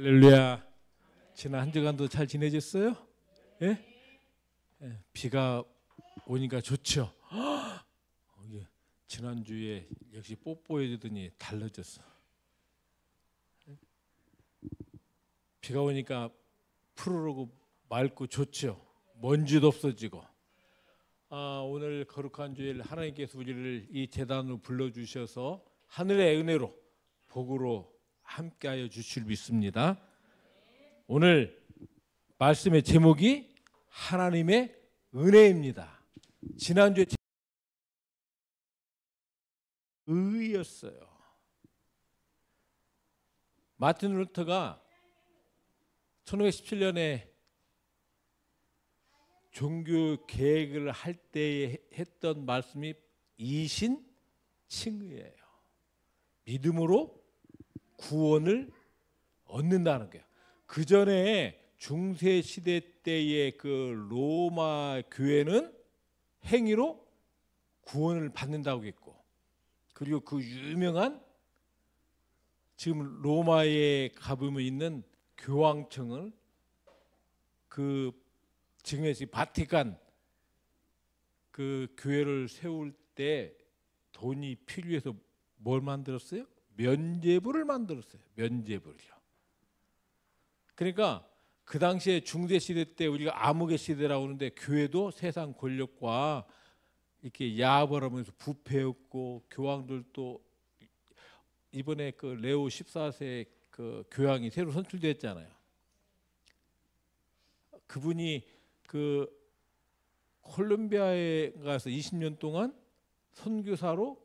할렐루야. 지난 한 주간도 잘 지내셨어요? 예? 예, 비가 오니까 좋죠. 지난주에 역시 뽀뽀해주더니 달라졌어. 비가 오니까 푸르르고 맑고 좋죠. 먼지도 없어지고. 오늘 거룩한 주일 하나님께서 우리를 이 제단으로 불러주셔서 하늘의 은혜로 복으로 함께하여 주실 믿습니다. 오늘 말씀의 제목이 하나님의 은혜입니다. 지난주에 의였어요. 마틴 루터가 1517년에 종교 계획을 할 때 했던 말씀이 이신칭의예요. 믿음으로 구원을 얻는다는 거예요. 그 전에 중세 시대 때의 그 로마 교회는 행위로 구원을 받는다고 했고, 그리고 그 유명한 지금 로마에 가보면 있는 교황청을 그 지금의 바티칸 그 교회를 세울 때 돈이 필요해서 뭘 만들었어요? 면죄부를 만들었어요. 면죄부를요. 그러니까 그 당시에 중세 시대 때 우리가 암흑의 시대라고 하는데 교회도 세상 권력과 이렇게 야합을 하면서 부패했고, 교황들도 이번에 그 레오 14세 그 교황이 새로 선출됐잖아요. 그분이 그 콜롬비아에 가서 20년 동안 선교사로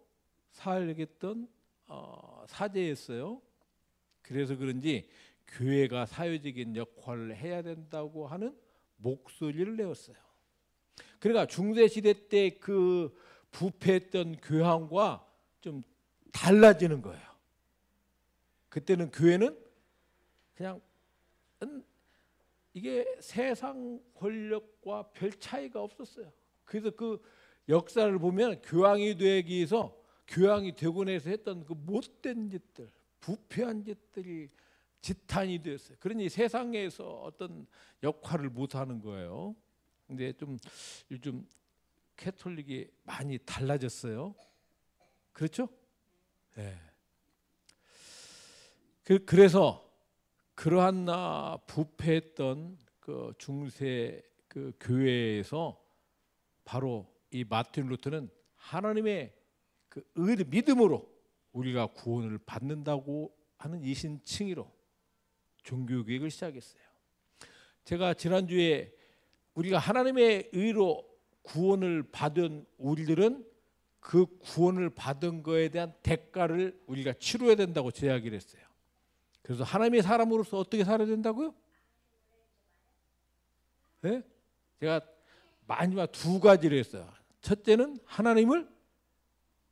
살겠던 사제였어요. 그래서 그런지 교회가 사회적인 역할을 해야 된다고 하는 목소리를 내었어요. 그러니까 중세 시대 때 그 부패했던 교황과 좀 달라지는 거예요. 그때는 교회는 그냥 이게 세상 권력과 별 차이가 없었어요. 그래서 그 역사를 보면 교황이 되기 위해서 교황이 되고 나서 했던 그 못된 짓들, 부패한 짓들이 지탄이 되었어요. 그러니 세상에서 어떤 역할을 못하는 거예요. 근데 좀 요즘 캐톨릭이 많이 달라졌어요. 그렇죠? 네. 그래서 그러한 부패했던 그 중세 그 교회에서 바로 이 마틴 루터는 하나님의 그 믿음으로 우리가 구원을 받는다고 하는 이신칭의로 종교개혁을 시작했어요. 제가 지난주에 우리가 하나님의 의로 구원을 받은 우리들은 그 구원을 받은 거에 대한 대가를 우리가 치러야 된다고 제 이야기를 했어요. 그래서 하나님의 사람으로서 어떻게 살아야 된다고요? 네? 제가 마지막 두 가지를 했어요. 첫째는 하나님을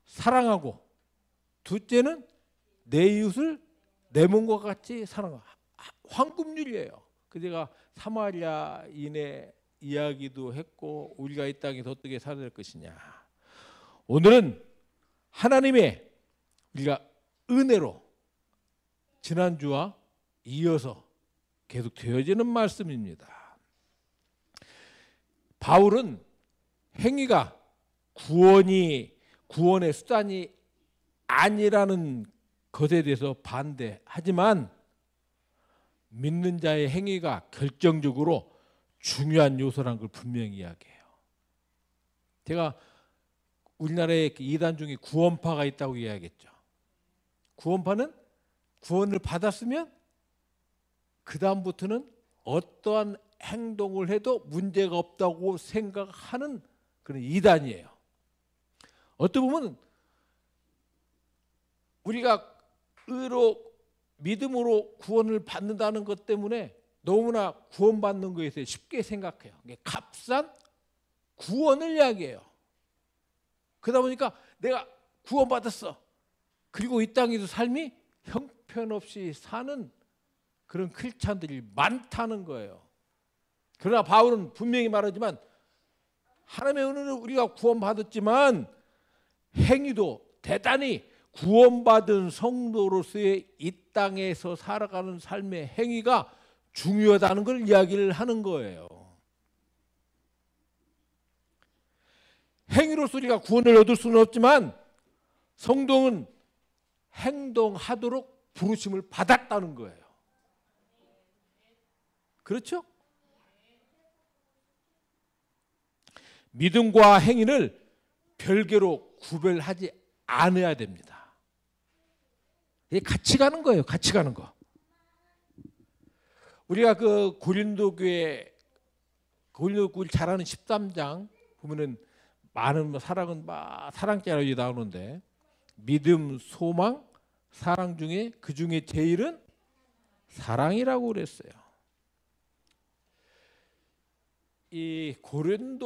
사랑하고, 둘째는 내 이웃을 내 몸과 같이 사랑하고. 황금률이에요. 제가 사마리아인의 이야기도 했고, 우리가 이 땅에서 어떻게 살아야 될 것이냐. 오늘은 하나님의 우리가 은혜로 지난주와 이어서 계속 되어지는 말씀입니다. 바울은 행위가 구원의 수단이 아니라는 것에 대해서 반대하지만 믿는 자의 행위가 결정적으로 중요한 요소라는 걸 분명히 이야기해요. 제가 우리나라에 이단 중에 구원파가 있다고 이야기했죠. 구원파는 구원을 받았으면 그 다음부터는 어떠한 행동을 해도 문제가 없다고 생각하는 그런 이단이에요. 어떻게 보면 우리가 믿음으로 구원을 받는다는 것 때문에 너무나 구원받는 것에 대해 쉽게 생각해요. 값싼 구원을 이야기해요. 그러다 보니까 내가 구원받았어. 그리고 이 땅에서 삶이 형편없이 사는 그런 크리스찬들이 많다는 거예요. 그러나 바울은 분명히 말하지만 하나님의 은혜로 우리가 구원받았지만 행위도 대단히 구원받은 성도로서의 이 땅에서 살아가는 삶의 행위가 중요하다는 걸 이야기를 하는 거예요. 행위로서 우리가 구원을 얻을 수는 없지만 성도는 행동하도록 부르심을 받았다는 거예요. 그렇죠? 믿음과 행위를 별개로 구별하지 않아야 됩니다. 이게 같이 가는 거예요. 같이 가는 거. 우리가 그 고린도 교회 잘하는 13장 보면은 많은 사랑자로 나오는데 믿음, 소망, 사랑 중에 그 중에 제일은 사랑이라고 그랬어요. 이 고린도가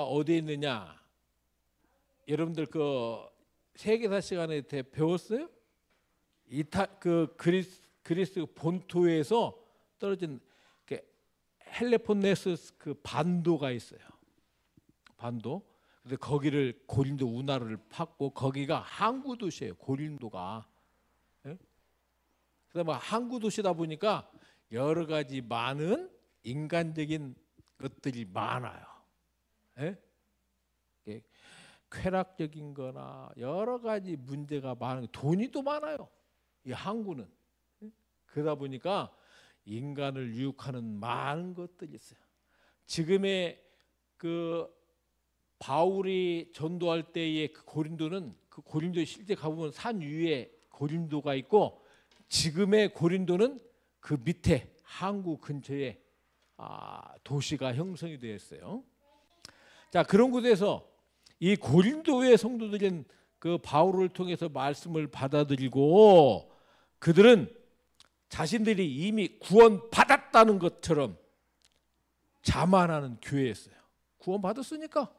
어디에 있느냐? 여러분들 그 세계사 시간에 배웠어요? 그리스 본토에서 떨어진 헬레폰네소스 그 반도가 있어요. 반도. 근데 거기를 고린도 운하를 팠고 거기가 항구 도시예요. 고린도가. 예? 그다음에 항구 도시다 보니까 여러 가지 많은 인간적인 것들이 많아요. 예? 쾌락적인 거나 여러 가지 문제가 많은, 돈이 또 많아요. 이 항구는. 그러다 보니까 인간을 유혹하는 많은 것들이 있어요. 지금의 그 바울이 전도할 때의 그 고린도는, 그 고린도 실제 가보면 산 위에 고린도가 있고 지금의 고린도는 그 밑에 항구 근처에 도시가 형성이 되었어요. 자, 그런 곳에서 이 고린도의 성도들은 그 바울을 통해서 말씀을 받아들이고 그들은 자신들이 이미 구원받았다는 것처럼 자만하는 교회였어요. 구원받았으니까,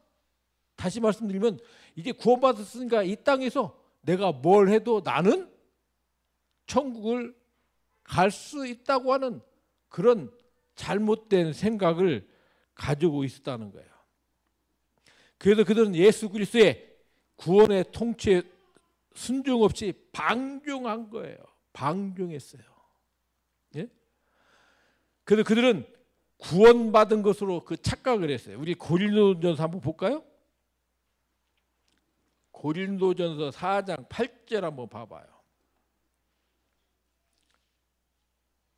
다시 말씀드리면 이제 구원받았으니까 이 땅에서 내가 뭘 해도 나는 천국을 갈 수 있다고 하는 그런 잘못된 생각을 가지고 있었다는 거예요. 그래서 그들은 예수 그리스도의 구원의 통치에 순종 없이 방종한 거예요. 방종했어요. 예? 그래서 그들은 구원받은 것으로 그 착각을 했어요. 우리 고린도전서 한번 볼까요? 고린도전서 4장 8절 한번 봐봐요.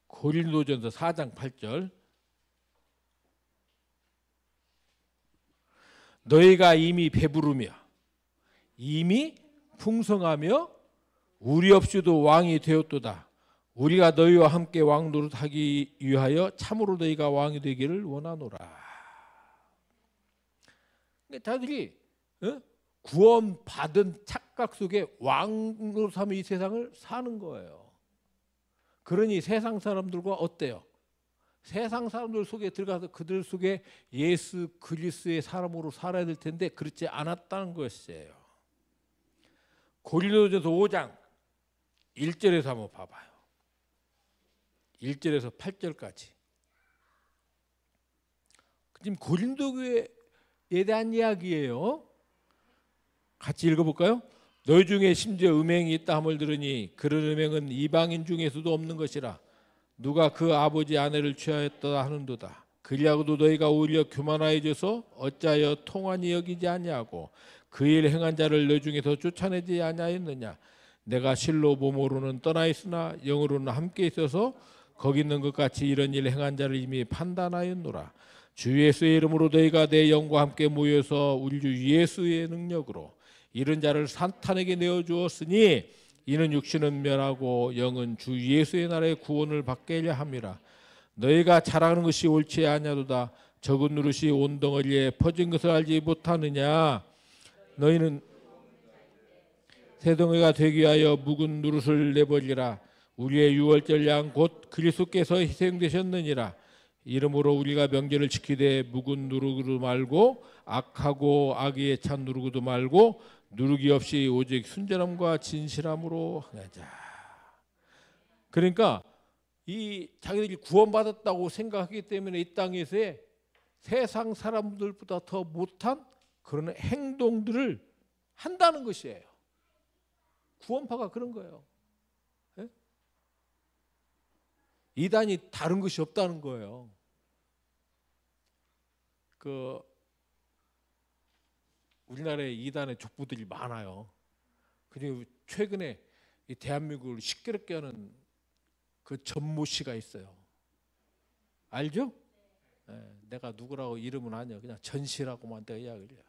고린도전서 4장 8절. 너희가 이미 배부르며 이미 풍성하며 우리 없이도 왕이 되었도다. 우리가 너희와 함께 왕노릇하기 위하여 참으로 너희가 왕이 되기를 원하노라. 다들이 구원받은 착각 속에 왕노릇하며 이 세상을 사는 거예요. 그러니 세상 사람들과 어때요? 세상 사람들 속에 들어가서 그들 속에 예수 그리스도의 사람으로 살아야 될 텐데 그렇지 않았다는 것이에요. 고린도전서 5장 1절에서 한번 봐봐요. 1절에서 8절까지. 지금 고린도 교회에 대한 이야기예요. 같이 읽어볼까요? 너희 중에 심지어 음행이 있다 함을 들으니 그런 음행은 이방인 중에서도 없는 것이라. 누가 그 아버지 아내를 취하였다 하는도다. 그리하고도 너희가 오히려 교만하여져서 어찌하여 통한이 여기지 아니하고 그 일 행한 자를 너희 중에서 쫓아내지 아니하였느냐. 내가 실로 몸으로는 떠나 있으나 영으로는 함께 있어서 거기 있는 것 같이 이런 일 행한 자를 이미 판단하였노라. 주 예수의 이름으로 너희가 내 영과 함께 모여서 우리 주 예수의 능력으로 이런 자를 사탄에게 내어주었으니 이는 육신은 멸하고 영은 주 예수의 나라의 구원을 받게 하려 함이라. 너희가 자랑하는 것이 옳지 아니하도다. 적은 누릇이 온 덩어리에 퍼진 것을 알지 못하느냐. 너희는 새 덩어리가 되기 위하여 묵은 누릇을 내버리라. 우리의 유월절 양 곧 그리스도께서 희생되셨느니라. 이러므로 우리가 명절을 지키되 묵은 누룩으로 말고 악하고 악의에 찬 누룩으로 말고 누룩이 없이 오직 순전함과 진실함으로 하자. 그러니까 이 자기들이 구원받았다고 생각하기 때문에 이 땅에서의 세상 사람들보다 더 못한 그런 행동들을 한다는 것이에요. 구원파가 그런 거예요. 예? 이단이 다른 것이 없다는 거예요. 그 우리나라에 이단의 족보들이 많아요. 그리고 최근에 이 대한민국을 시끄럽게 하는 그 전모 씨가 있어요. 알죠? 예, 내가 누구라고 이름은 아니야. 그냥 전씨라고만 내가 이야기를 해요.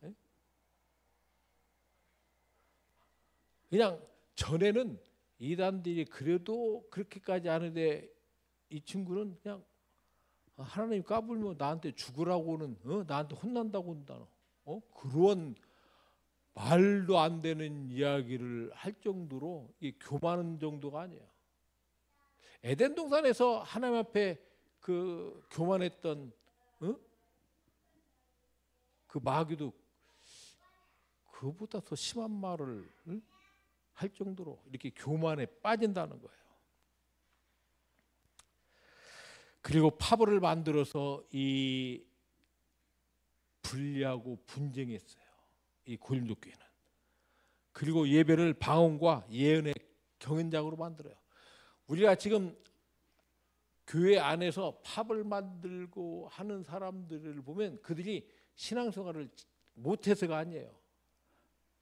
예? 그냥 전에는 이단들이 그래도 그렇게까지 하는데 이 친구는 그냥 하나님 까불면 나한테 죽으라고는 나한테 혼난다고 한다. 그런 말도 안 되는 이야기를 할 정도로 이 교만한 정도가 아니에요. 에덴 동산에서 하나님 앞에 그 교만했던 그 마귀도 그보다 더 심한 말을 할 정도로 이렇게 교만에 빠진다는 거예요. 그리고 파벌을 만들어서 이 분리하고 분쟁했어요. 이 고린도 교회는. 그리고 예배를 방언과 예언의 경연장으로 만들어요. 우리가 지금 교회 안에서 팝을 만들고 하는 사람들을 보면 그들이 신앙생활을 못해서가 아니에요.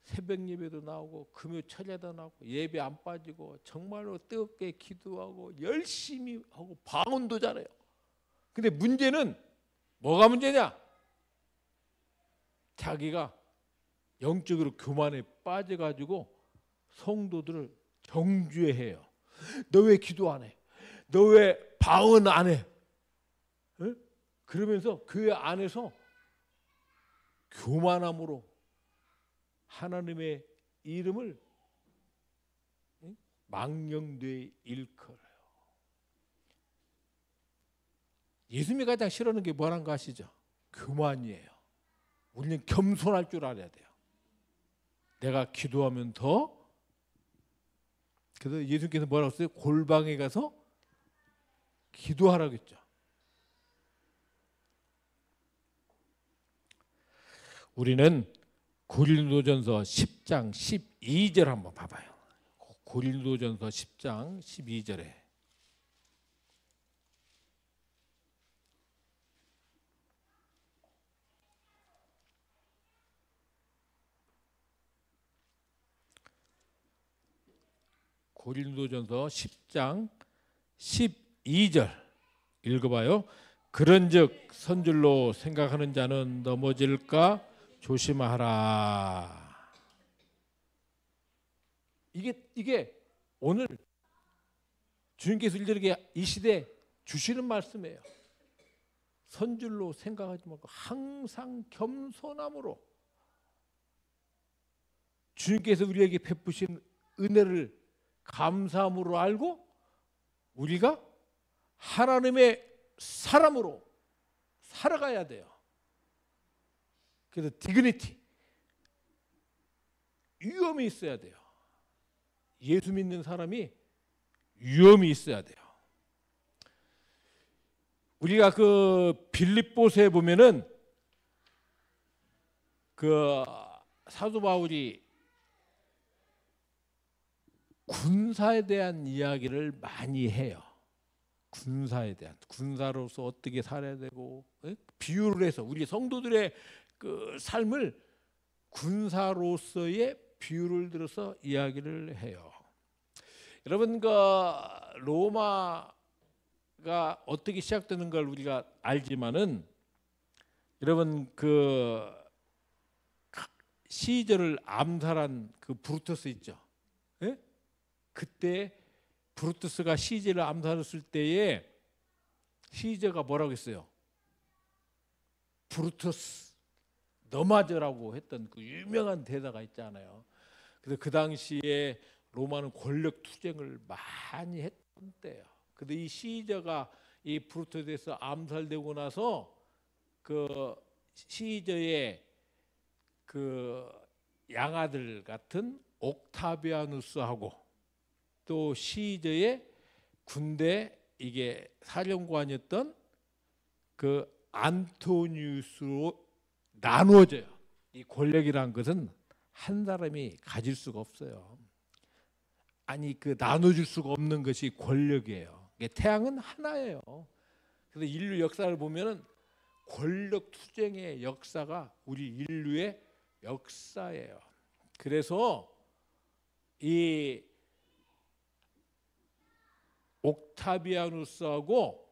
새벽 예배도 나오고 금요 철야도 나오고 예배 안 빠지고 정말로 뜨겁게 기도하고 열심히 하고 방언도 잘해요. 근데 문제는 뭐가 문제냐? 자기가 영적으로 교만에 빠져가지고 성도들을 정죄해요. 너 왜 기도 안 해? 너 왜 방언 안 해? 에? 그러면서 교회 안에서 교만함으로 하나님의 이름을 망령되이 일컬어요. 예수님이 가장 싫어하는 게 뭐라는 거 아시죠? 교만이에요. 우리는 겸손할 줄 알아야 돼요. 내가 기도하면 더. 그래서 예수님께서 뭐라고 했어요? 골방에 가서 기도하라고 했죠. 우리는 고린도전서 10장 12절 한번 봐봐요. 고린도전서 10장 12절에 고린도전서 10장 12절 읽어봐요. 그런즉 선줄로 생각하는 자는 넘어질까 조심하라. 이게 오늘 주님께서 우리에게 이 시대에 주시는 말씀이에요. 선줄로 생각하지 말고 항상 겸손함으로 주님께서 우리에게 베푸신 은혜를 감사함으로 알고 우리가 하나님의 사람으로 살아가야 돼요. 그래서 디그니티, 위엄이 있어야 돼요. 예수 믿는 사람이 위엄이 있어야 돼요. 우리가 그 빌립보서에 보면은 그 사도 바울이 군사에 대한 이야기를 많이 해요. 군사에 대한, 군사로서 어떻게 살아야 되고, 비유를 해서 우리 성도들의 그 삶을 군사로서의 비유를 들어서 이야기를 해요. 여러분, 그 로마가 어떻게 시작되는 걸 우리가 알지만은, 여러분 그 시저를 암살한 그 브루투스 있죠. 예? 그때 브루투스가 시저를 암살했을 때에 시저가 뭐라고 했어요? 브루투스 너마저라고 했던 그 유명한 대사가 있잖아요. 그래서 그 당시에 로마는 권력 투쟁을 많이 했던 때예요. 근데 이 시저가 이 브루투스에서 암살되고 나서 그 시저의 그 양아들 같은 옥타비아누스하고 또 시저의 군대 이게 사령관이었던 그 안토니우스로 나누어져요. 이 권력이란 것은 한 사람이 가질 수가 없어요. 아니 그 나눠줄 수가 없는 것이 권력이에요. 태양은 하나예요. 그래서 인류 역사를 보면은 권력 투쟁의 역사가 우리 인류의 역사예요. 그래서 이 옥타비아누스하고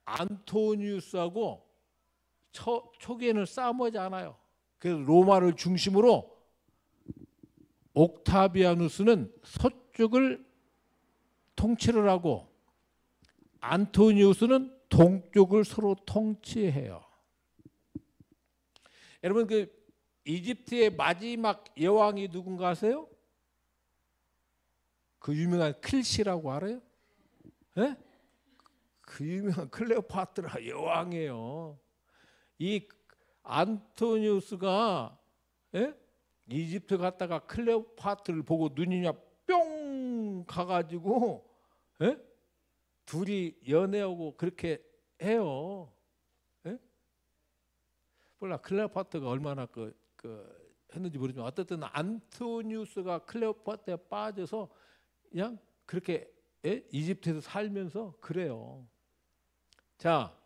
안토니우스하고 초기에는 싸움하지 않아요. 그래서 로마를 중심으로 옥타비아누스는 서쪽을 통치를 하고 안토니우스는 동쪽을 서로 통치해요. 여러분 그 이집트의 마지막 여왕이 누군가 아세요? 그 유명한 클시라고 알아요? 예? 그 유명한 클레오파트라 여왕이에요. 이 안토니우스가 이집트 갔다가 클레오파트를 보고 눈이 그냥 뿅 가가지고 둘이 연애하고 그렇게 해요. 몰라 클레오파트가 얼마나 했는지 모르지만 어쨌든 안토니우스가 클레오파트에 빠져서 그냥 그렇게 이집트에서 살면서 그래요. 자,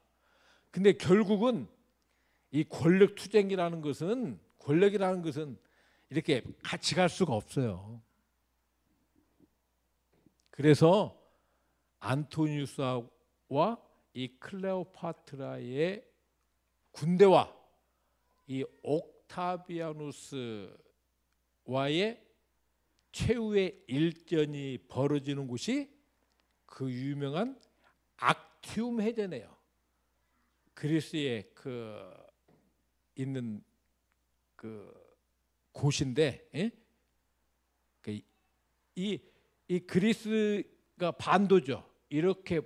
근데 결국은 이 권력이라는 것은 이렇게 같이 갈 수가 없어요. 그래서 안토니우스와 이 클레오파트라의 군대와 이 옥타비아누스와의 최후의 일전이 벌어지는 곳이 그 유명한 악티움 해전이에요. 그리스에 있는 곳인데, 이 그리스가 반도죠. 이렇게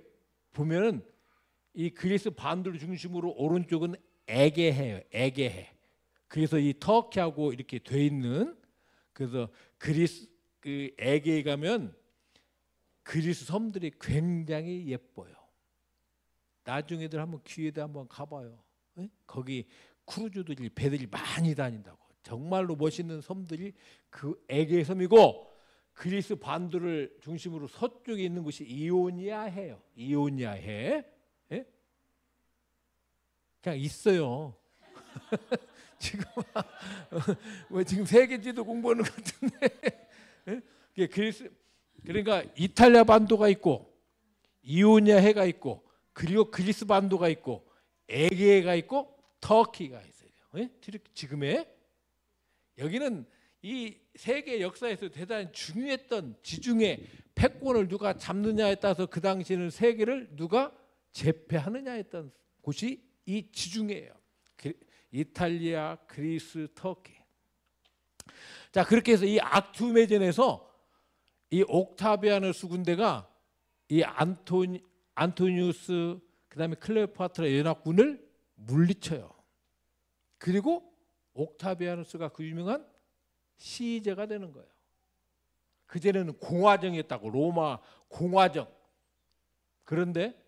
보면은 이 그리스 반도를 중심으로 오른쪽은 에게해예요. 에게해. 그래서 이 터키하고 이렇게 돼 있는, 그래서 그리스 그 에게에 가면 그리스 섬들이 굉장히 예뻐요. 나중에들 한번 기회도 한번 가봐요. 거기 크루즈들이 배들이 많이 다닌다고. 정말로 멋있는 섬들이 그 에게 섬이고, 그리스 반도를 중심으로 서쪽에 있는 곳이 이오니아해요. 이오니아해. 그냥 있어요. 지금 지금 세계 지도 공부하는 것 같은데. 그러니까 이탈리아 반도가 있고 이오니아해가 있고 그리고 그리스 반도가 있고 에게해가 있고 터키가 있어요. 지금의 여기는 이 세계 역사에서 대단히 중요했던 지중해 패권을 누가 잡느냐에 따라서 그 당시에는 세계를 누가 제패하느냐에 따른 곳이 이 지중해예요. 이탈리아, 그리스, 터키. 자, 그렇게 해서 이 악투메전에서 이 옥타비아누스 군대가 이 안토니우스 그다음에 클레오파트라 연합군을 물리쳐요. 그리고 옥타비아누스가 그 유명한 시제가 되는 거예요. 그전에는 공화정이었다고, 로마 공화정. 그런데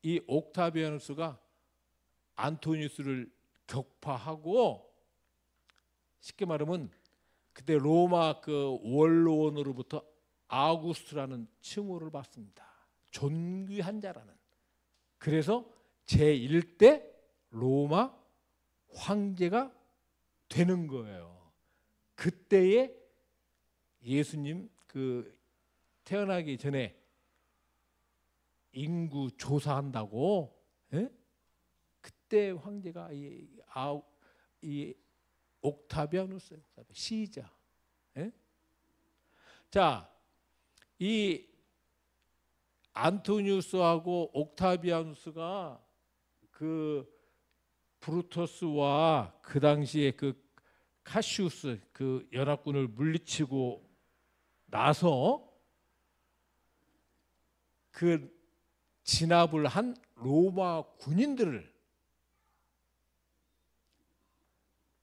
이 옥타비아누스가 안토니우스를 격파하고, 쉽게 말하면 그때 로마 그 원로원으로부터 아우구스트라는 칭호를 받습니다. 존귀한 자라는. 그래서 제1대 로마 황제가 되는 거예요. 그때에 예수님 태어나기 전에 인구 조사한다고, 그때 황제가 이 옥타비아누스예요. 시자. 자, 이 안토니우스하고 옥타비아누스가 그 브루터스와 그 당시에 그 카시우스 그 연합군을 물리치고 나서 그 진압을 한 로마 군인들을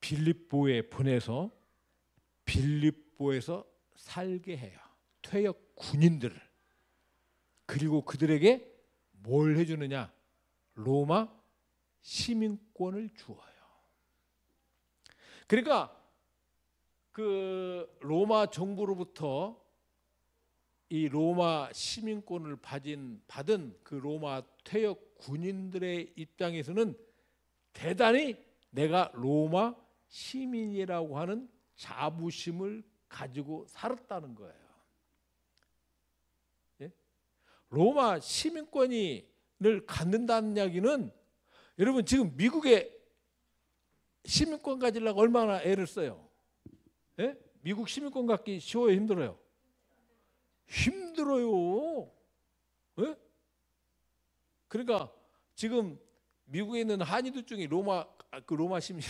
빌립보에 보내서 빌립보에서 살게 해요. 퇴역 군인들을. 그리고 그들에게 뭘 해주느냐? 로마 시민권을 주어요. 그러니까 그 로마 정부로부터 이 로마 시민권을 받은 그 로마 퇴역 군인들의 입장에서는 대단히 내가 로마 시민이라고 하는 자부심을 가지고 살았다는 거예요. 예? 로마 시민권을 갖는다는 이야기는 여러분 지금 미국에 시민권 가지려고 얼마나 애를 써요? 예? 미국 시민권 갖기 쉬워요, 힘들어요? 힘들어요. 예? 그러니까 지금 미국에 있는 한인들 중에 로마 시민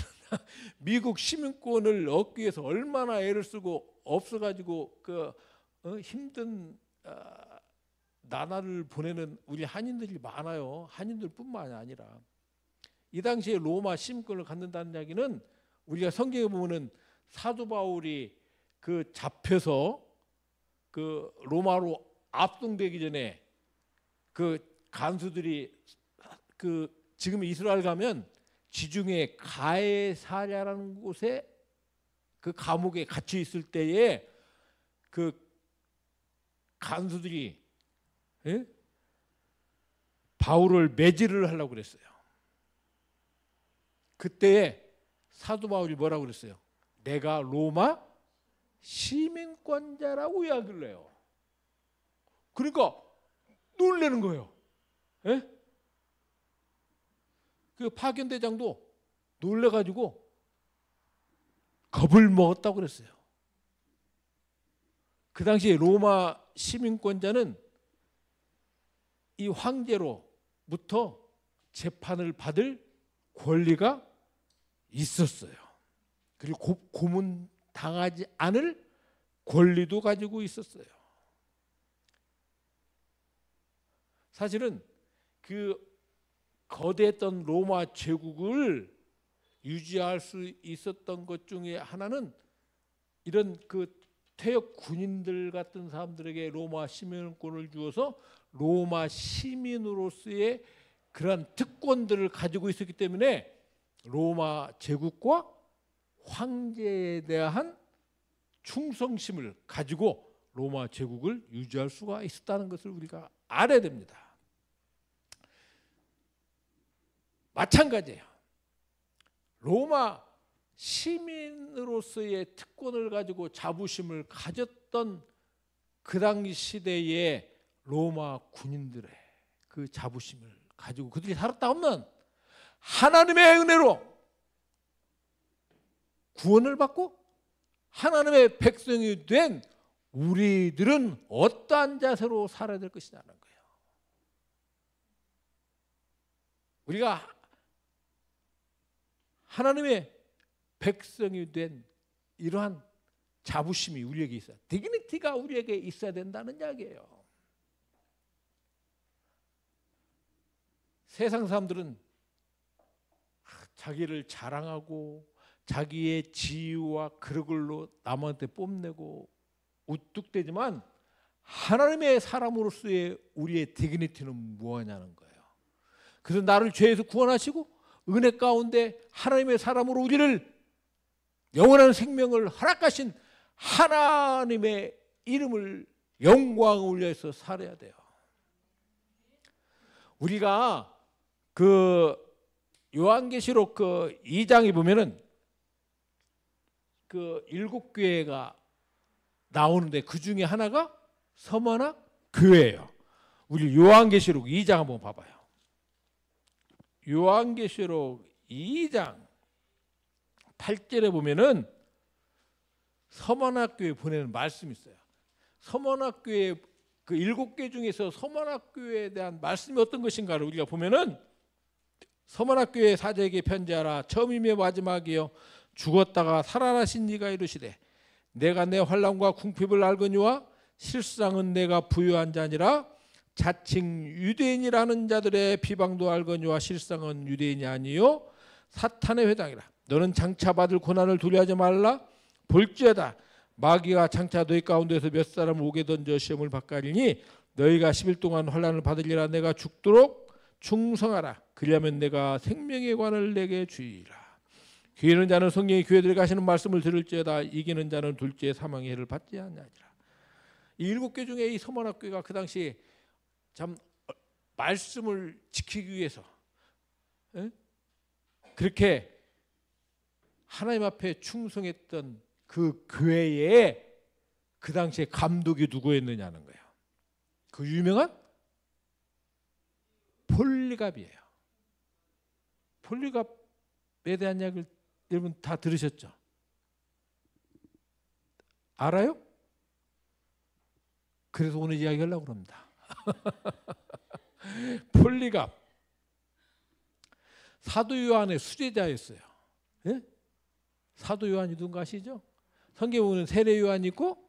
미국 시민권을 얻기 위해서 얼마나 애를 쓰고 없어가지고 힘든 나날을 보내는 우리 한인들이 많아요. 한인들뿐만이 아니라 이 당시에 로마 시민권을 갖는다는 이야기는 우리가 성경에 보면은 사도 바울이 그 잡혀서 그 로마로 압송되기 전에 그 간수들이 그 지금 이스라엘 가면 지중해 가해사랴라는 곳에 그 감옥에 갇혀 있을 때에 그 간수들이 바울을 매질을 하려고 그랬어요. 그때에 사도 바울이 뭐라고 그랬어요? 내가 로마 시민권자라고 이야기를 해요. 그러니까 놀라는 거예요. 예? 그 파견대장도 놀래가지고 겁을 먹었다고 그랬어요. 그 당시에 로마 시민권자는 이 황제로부터 재판을 받을 권리가 있었어요. 그리고 고문 당하지 않을 권리도 가지고 있었어요. 사실은 그 거대했던 로마 제국을 유지할 수 있었던 것 중에 하나는 이런 그 퇴역 군인들 같은 사람들에게 로마 시민권을 주어서 로마 시민으로서의 그러한 특권들을 가지고 있었기 때문에 로마 제국과 황제에 대한 충성심을 가지고 로마 제국을 유지할 수가 있었다는 것을 우리가 알아야 됩니다. 마찬가지예요. 로마 시민으로서의 특권을 가지고 자부심을 가졌던 그 당시 시대의 로마 군인들의 그 자부심을 가지고 그들이 살았다 하면 하나님의 은혜로 구원을 받고 하나님의 백성이 된 우리들은 어떠한 자세로 살아야 될 것이냐는 거예요. 우리가 하나님의 백성이 된 이러한 자부심이 우리에게 있어요. 디그니티가 우리에게 있어야 된다는 이야기예요. 세상 사람들은 자기를 자랑하고 자기의 지위와 그걸로 남한테 뽐내고 우뚝대지만 하나님의 사람으로서의 우리의 디그니티는 무엇이냐는 거예요. 그래서 나를 죄에서 구원하시고 은혜 가운데 하나님의 사람으로 우리를 영원한 생명을 허락하신 하나님의 이름을 영광을 올려서 살아야 돼요. 우리가 그 요한계시록 그 2장에 보면은 그 7교회가 나오는데 그 중에 하나가 서머나 교회예요. 우리 요한계시록 2장 한번 봐봐요. 요한계시록 2장 8절에 보면은 서머나 교회 보내는 말씀이 있어요. 서머나 교회 그 7개 중에서 서머나 교회에 대한 말씀이 어떤 것인가를 우리가 보면은 서머나 교회 사제에게 편지하라. 처음이며 마지막이요 죽었다가 살아나신 네가 이르시되 내가 내 환난과 궁핍을 알거니와 실상은 내가 부유한 자니라. 자칭 유대인이라는 자들의 비방도 알거니와 실상은 유대인이 아니요 사탄의 회당이라. 너는 장차 받을 고난을 두려워하지 말라. 볼지어다 마귀가 장차 너희 가운데서 몇 사람을 오게 던져 시험을 받가리니 너희가 10일 동안 환난을 받으리라. 내가 죽도록 충성하라. 그리하면 내가 생명의 관을 내게 주리라. 이기는 자는 성령이 교회들에 가시는 말씀을 들을지어다. 이기는 자는 둘째 사망의 해를 받지 아니하리라. 이 7개 중에 이 서문학교가 그 당시 참 말씀을 지키기 위해서 그렇게 하나님 앞에 충성했던 그 교회에 그 당시에 감독이 누구였느냐는 거예요. 그 유명한 폴리갑이에요. 폴리갑에 대한 이야기를 여러분 다 들으셨죠? 알아요? 그래서 오늘 이야기하려고 합니다. 폴리갑 사도 요한의 수제자였어요. 예? 사도 요한이 누군가 아시죠? 성경에 보면 세례 요한이 있고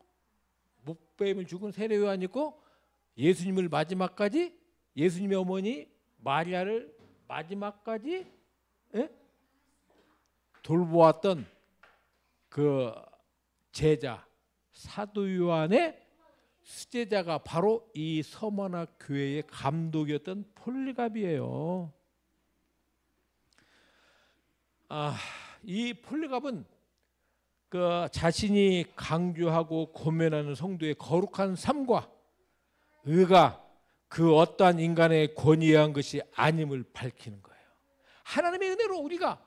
목뱀을 죽은 세례 요한이 있고 예수님을 마지막까지 예수님의 어머니 마리아를 마지막까지 돌보았던 그 제자 사도 요한의 수제자가 바로 이 서머나 교회의 감독이었던 폴리갑이에요. 이 폴리갑은 그 자신이 강조하고 고면하는 성도의 거룩한 삶과 의가 그 어떠한 인간의 권위에 의한 것이 아님을 밝히는 거예요. 하나님의 은혜로 우리가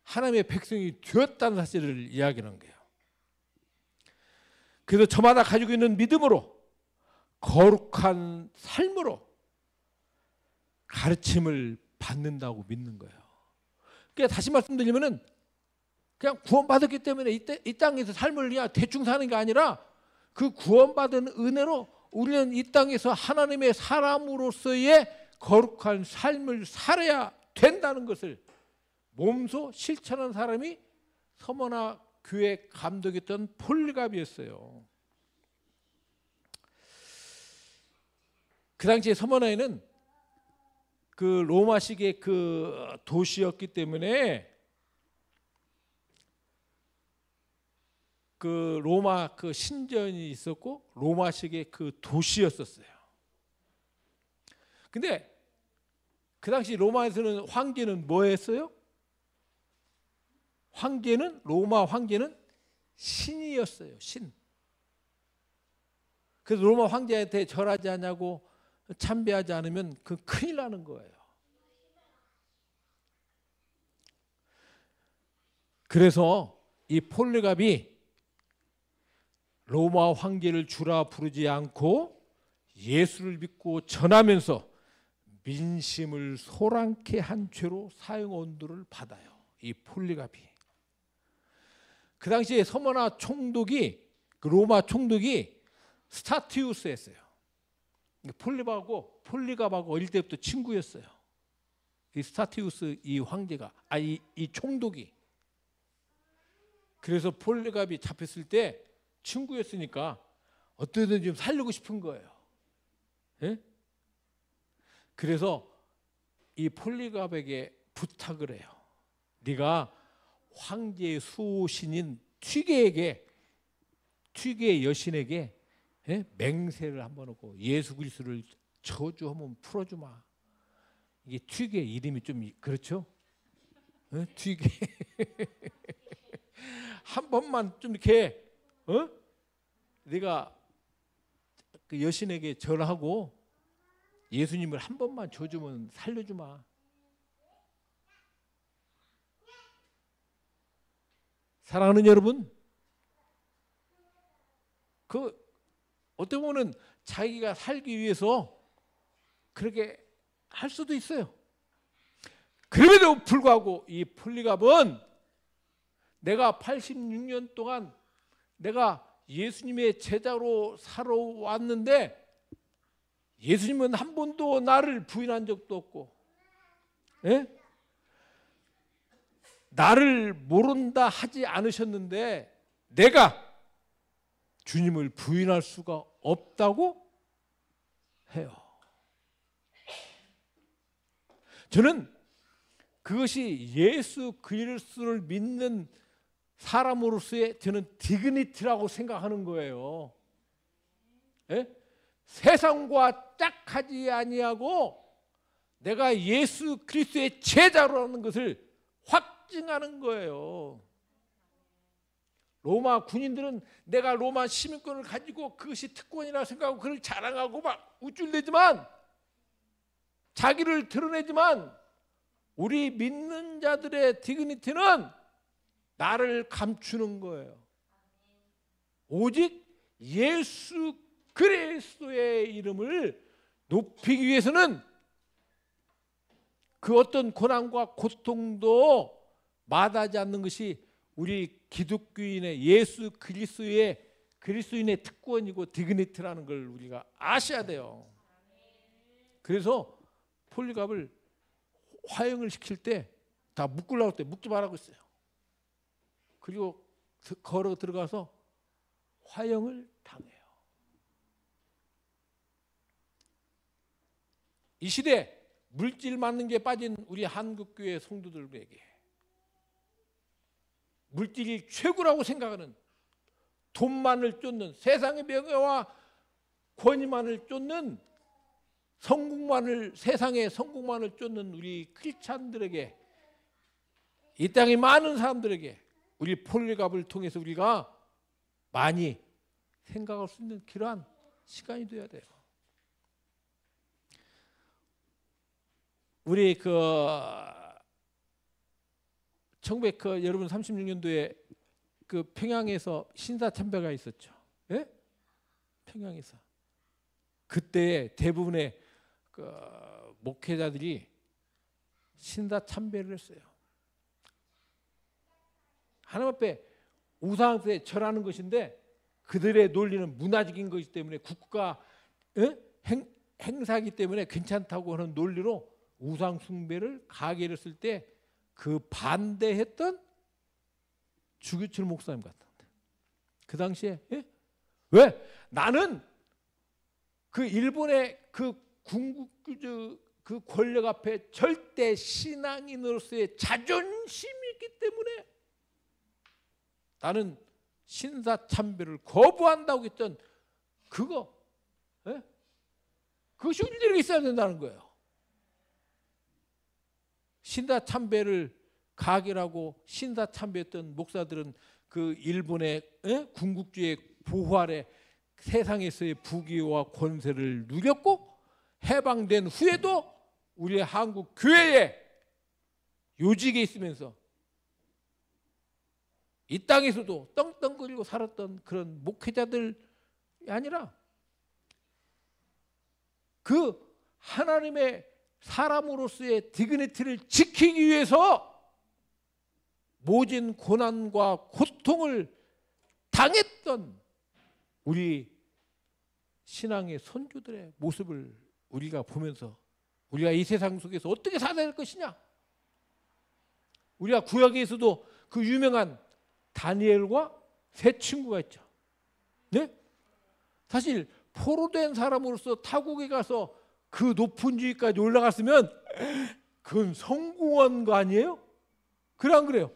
하나님의 백성이 되었다는 사실을 이야기하는 거예요. 그래서 저마다 가지고 있는 믿음으로 거룩한 삶으로 가르침을 받는다고 믿는 거예요. 그러니까 다시 말씀드리면은 그냥 구원받았기 때문에 이 땅에서 삶을 그냥 대충 사는 게 아니라 그 구원받은 은혜로 우리는 이 땅에서 하나님의 사람으로서의 거룩한 삶을 살아야 된다는 것을 몸소 실천한 사람이 서머나 교회 감독이었던 폴리갑이었어요. 그 당시에 서머나에는 그 로마식의 그 도시였기 때문에 그 로마 그 신전이 있었고 로마식의 그 도시였었어요. 근데 그 당시 로마에서는 황제는 뭐 했어요? 로마 황제는 신이었어요. 신. 그래서 로마 황제한테 절하지 않냐고 참배하지 않으면 그 큰일 나는 거예요. 그래서 이 폴리갑이 로마 황제를 주라 부르지 않고 예수를 믿고 전하면서 민심을 소란케 한 죄로 사형 언도를 받아요. 이 폴리갑이. 그 당시에 서머나 총독이 그 로마 총독이 스타티우스였어요. 폴리갑하고 어릴 때부터 친구였어요. 이 스타티우스 이 황제가 이 총독이. 그래서 폴리갑이 잡혔을 때 친구였으니까 어떻게든 좀 살리고 싶은 거예요. 예? 그래서 이 폴리갑에게 부탁을 해요. 네가 황제의 수호신인 튀게의 여신에게 맹세를 한번 하고 예수 그리스도를 저주 한번 풀어주마. 이게 튀게 이름이 좀 그렇죠? 튀게 한 번만 좀 이렇게 네가 그 여신에게 절하고 예수님을 한 번만 줘주면 살려주마. 사랑하는 여러분, 그 어떻게 보면 자기가 살기 위해서 그렇게 할 수도 있어요. 그럼에도 불구하고 이 폴리갑은 내가 86년 동안 내가 예수님의 제자로 살아왔는데 예수님은 한 번도 나를 부인한 적도 없고 나를 모른다 하지 않으셨는데 내가 주님을 부인할 수가 없다고 해요. 저는 그것이 예수 그리스도를 믿는 사람으로서의 저는 디그니티라고 생각하는 거예요. 세상과 짝하지 아니하고 내가 예수 그리스도의 제자로라는 것을 확증하는 거예요. 로마 군인들은 내가 로마 시민권을 가지고 그것이 특권이라 생각하고 그걸 자랑하고 막 우쭐대지만, 자기를 드러내지만, 우리 믿는 자들의 디그니티는 나를 감추는 거예요. 오직 예수 그리스도의 이름을 높이기 위해서는 그 어떤 고난과 고통도 마다하지 않는 것이 우리 기독교인의 예수 그리스도인의 특권이고 디그니티라는 걸 우리가 아셔야 돼요. 그래서 폴리갑을 화형을 시킬 때 다 묶으려고 할 때 묶지 말라고 했어요. 그리고 걸어 들어가서 화형을 당해요. 이 시대 물질 맞는 게 빠진 우리 한국교회 성도들에게 물질이 최고라고 생각하는, 돈만을 쫓는, 세상의 명예와 권위만을 쫓는, 세상의 성공만을 쫓는 우리 크리스찬들에게, 이 땅의 많은 사람들에게 우리 폴리갑을 통해서 우리가 많이 생각할 수 있는 그러한 시간이 되어야 돼요. 우리 1936년도에 그 평양에서 신사참배가 있었죠. 예? 평양에서. 그때 대부분의 그 목회자들이 신사참배를 했어요. 하나님 앞에 우상 앞에 절하는 것인데 그들의 논리는 문화적인 것이기 때문에 국가 행사이기 때문에 괜찮다고 하는 논리로 우상 숭배를 가게를 했을 때 그 반대했던 주기철 목사님 같은데, 그 당시에 왜 나는 그 일본의 그 그 권력 앞에 절대 신앙인으로서의 자존심이 있기 때문에 나는 신사참배를 거부한다고 했던 그것이 우리들에게 있어야 된다는 거예요. 신사참배를 가결하고 신사참배했던 목사들은 그 일본의 군국주의 보호 아래 세상에서의 부귀와 권세를 누렸고, 해방된 후에도 우리 한국 교회에 요직에 있으면서 이 땅에서도 떵떵거리고 살았던 그런 목회자들이 아니라 그 하나님의 사람으로서의 디그니티를 지키기 위해서 모진 고난과 고통을 당했던 우리 신앙의 선조들의 모습을 우리가 보면서 우리가 이 세상 속에서 어떻게 살아야 될 것이냐. 우리가 구약에서도 그 유명한 다니엘과 세 친구가 있죠. 네? 사실 포로된 사람으로서 타국에 가서 그 높은 지위까지 올라갔으면 그건 성공한 거 아니에요? 그래 안 그래요?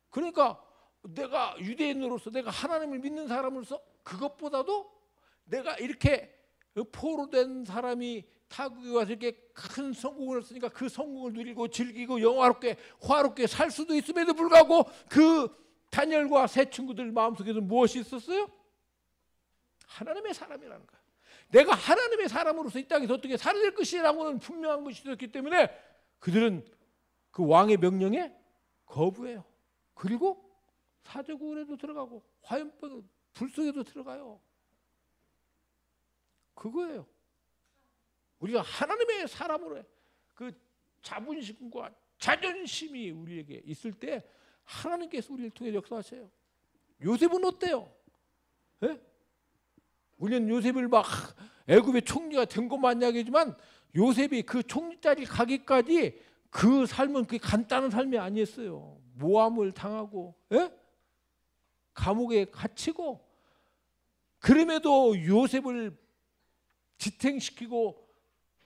그러니까 내가 유대인으로서, 내가 하나님을 믿는 사람으로서 그것보다도 내가 이렇게 포로된 사람이 타국에 와서 이렇게 큰 성공을 했으니까 그 성공을 누리고 즐기고 영화롭게 화롭게 살 수도 있음에도 불구하고 그 다니엘과 세 친구들 마음속에서 무엇이 있었어요? 하나님의 사람이라는 거예요. 내가 하나님의 사람으로서 이 땅에서 어떻게 살아야 될 것이라고는 분명한 것이 있었기 때문에 그들은 그 왕의 명령에 거부해요. 그리고 사제구원에도 들어가고 화염병 불 속에도 들어가요. 그거예요. 우리가 하나님의 사람으로 그 자부심과 자존심이 우리에게 있을 때 하나님께서 우리를 통해 역사하셔요. 요셉은 어때요? 예? 우리는 요셉을 막 애굽의 총리가 된 것만 이야기지만 요셉이 그 총리 자리 가기까지 그 삶은 그게 간단한 삶이 아니었어요. 모함을 당하고 감옥에 갇히고, 그럼에도 요셉을 지탱시키고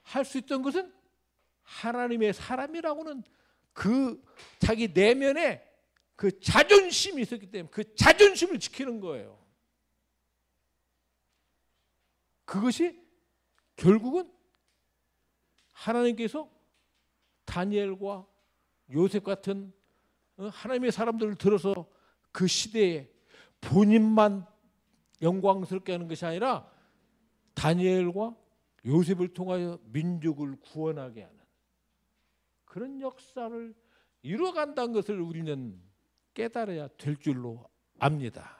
할 수 있던 것은 하나님의 사람이라고는 그 자기 내면에 그 자존심이 있었기 때문에 그 자존심을 지키는 거예요. 그것이 결국은 하나님께서 다니엘과 요셉 같은 하나님의 사람들을 들어서 그 시대에 본인만 영광스럽게 하는 것이 아니라 다니엘과 요셉을 통하여 민족을 구원하게 하는 그런 역사를 이루어간다는 것을 우리는 깨달아야 될 줄로 압니다.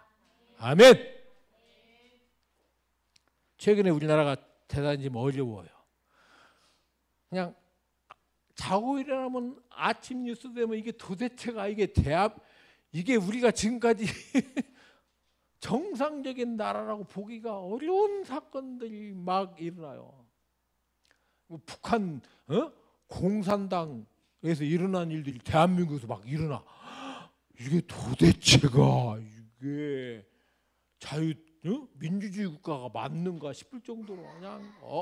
아멘. 최근에 우리나라가 대단히 좀 어려워요. 그냥 자고 일어나면 아침 뉴스 되면 이게 도대체가 이게 우리가 지금까지 정상적인 나라라고 보기가 어려운 사건들이 막 일어나요. 북한 공산당에서 일어난 일들이 대한민국에서 막 일어나. 이게 도대체가 이게 민주주의 국가가 맞는가 싶을 정도로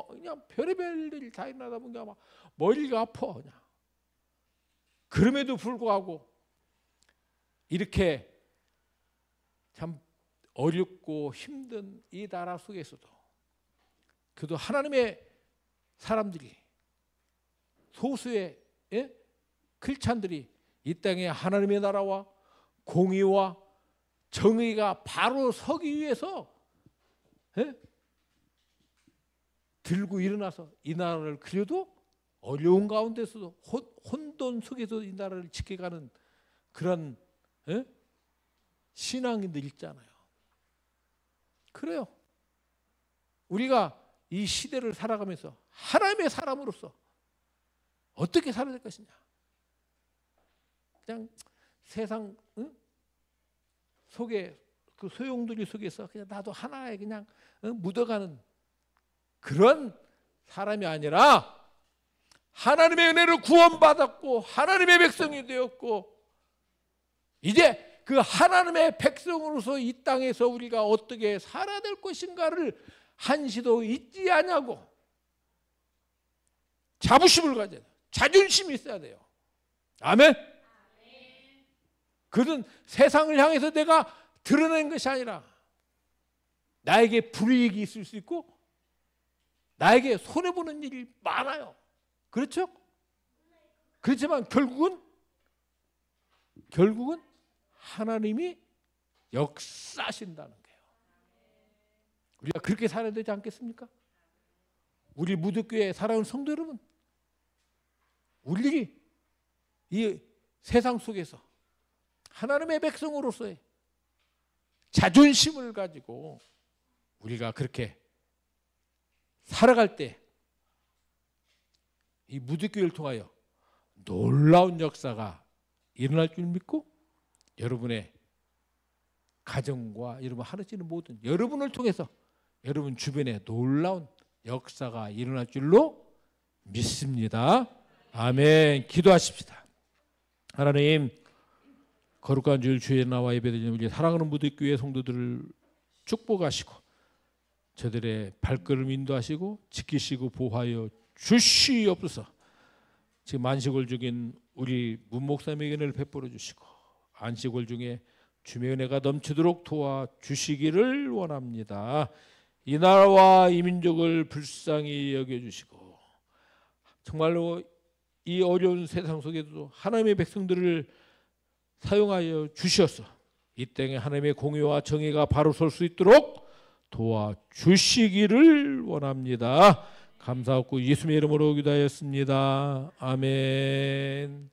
그냥 별의별 일이 다 일어나다 보니까 막 머리가 아파. 그냥. 그럼에도 불구하고 이렇게 참 어렵고 힘든 이 나라 속에서도 그래도 하나님의 사람들이 소수의 크리스찬들이 이 땅에 하나님의 나라와 공의와 정의가 바로 서기 위해서 들고 일어나서 이 나라를 그래도 어려운 가운데서도 혼돈 속에서 이 나라를 지켜가는 그런 신앙인들 있잖아요. 그래요. 우리가 이 시대를 살아가면서 하나님의 사람으로서 어떻게 살아야 될 것이냐. 그냥 세상 속에 그 소용돌이 속에서 그냥 나도 하나에 그냥 묻어가는 그런 사람이 아니라 하나님의 은혜로 구원받았고 하나님의 백성이 되었고 이제 그 하나님의 백성으로서 이 땅에서 우리가 어떻게 살아야 될 것인가를 한시도 잊지 않냐고 자부심을 가져야 돼요. 자존심이 있어야 돼요. 아멘. 그것은 세상을 향해서 내가 드러낸 것이 아니라 나에게 불이익이 있을 수 있고 나에게 손해보는 일이 많아요. 그렇죠? 그렇지만 결국은 하나님이 역사하신다는 거예요. 우리가 그렇게 살아야 되지 않겠습니까? 우리 무드교회 사랑하는 성도 여러분, 우리 이 세상 속에서 하나님의 백성으로서의 자존심을 가지고 우리가 그렇게 살아갈 때 이 무드교회를 통하여 놀라운 역사가 일어날 줄 믿고 여러분의 가정과 여러분 하루치는 모든 여러분을 통해서 여러분 주변에 놀라운 역사가 일어날 줄로 믿습니다. 아멘. 기도하십시다. 하나님, 거룩한 주일 주에 나와 예배드리는 우리 사랑하는 무드교회 성도들을 축복하시고 저들의 발걸음 인도하시고 지키시고 보호하여 주시옵소서. 지금 안식월 중인 우리 문목사님에게 은혜를 베풀어 주시고 안식월 중에 주의 은혜가 넘치도록 도와주시기를 원합니다. 이 나라와 이 민족을 불쌍히 여겨주시고 정말로 이 어려운 세상 속에도 하나님의 백성들을 사용하여 주셔서 이 땅에 하나님의 공의와 정의가 바로 설 수 있도록 도와주시기를 원합니다. 감사하고 예수님의 이름으로 기도하였습니다. 아멘.